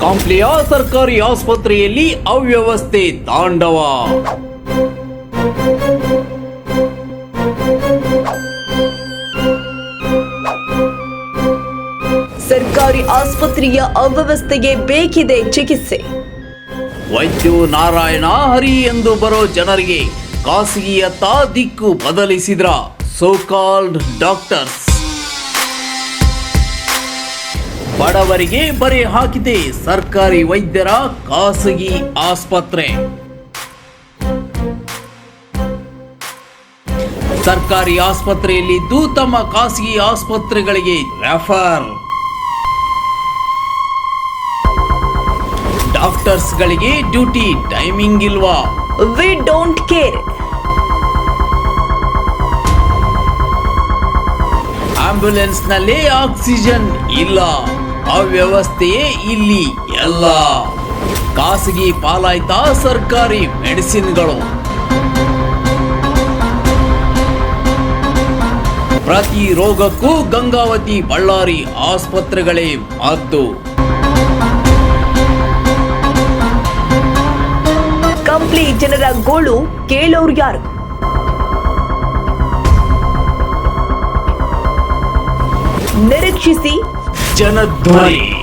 ಕಂಪ್ಲಿಯ ಸರ್ಕಾರಿ ಆಸ್ಪತ್ರೆಯಲ್ಲಿ ಅವ್ಯವಸ್ಥೆ ತಾಂಡವ. ಸರ್ಕಾರಿ ಆಸ್ಪತ್ರೆಯ ಅವ್ಯವಸ್ಥೆಗೆ ಬೇಕಿದೆ ಚಿಕಿತ್ಸೆ. ವೈದ್ಯು ನಾರಾಯಣ ಹರಿ ಎಂದು ಬರೋ ಜನರಿಗೆ ಖಾಸಗಿಯತ್ತ ದಿಕ್ಕು ಬದಲಿಸಿದ್ರ ಸೋ ಕಾಲ್ಡ್ ಡಾಕ್ಟರ್ಸ್. ಬಡವರಿಗೆ ಬರೆ ಹಾಕಿದೆ ಸರ್ಕಾರಿ ವೈದ್ಯರ ಖಾಸಗಿ ಆಸ್ಪತ್ರೆ. ಸರ್ಕಾರಿ ಆಸ್ಪತ್ರೆಯಲ್ಲಿದ್ದು ತಮ್ಮ ಖಾಸಗಿ ಆಸ್ಪತ್ರೆಗಳಿಗೆ ರೆಫರ್. ಡಾಕ್ಟರ್ಸ್ಗಳಿಗೆ ಡ್ಯೂಟಿ ಟೈಮಿಂಗ್ ಇಲ್ವಾ? We don't care. ಆಂಬ್ಯುಲೆನ್ಸ್ ನಲ್ಲಿ ಆಕ್ಸಿಜನ್ ಇಲ್ಲ. ಅವ್ಯವಸ್ಥೆಯೇ ಇಲ್ಲಿ ಎಲ್ಲ. ಖಾಸಗಿ ಪಾಲಾಯ್ತಾ ಸರ್ಕಾರಿ ಮೆಡಿಸಿನ್ಗಳು. ಪ್ರತಿ ರೋಗಕ್ಕೂ ಗಂಗಾವತಿ ಬಳ್ಳಾರಿ ಆಸ್ಪತ್ರೆಗಳೇ ಮದ್ದು. ಕಂಪ್ಲಿ ಜನರ ಗೋಳು ಕೇಳೋರು ಯಾರು? ನಿರೀಕ್ಷಿಸಿ ಜನಧ್ವನಿ.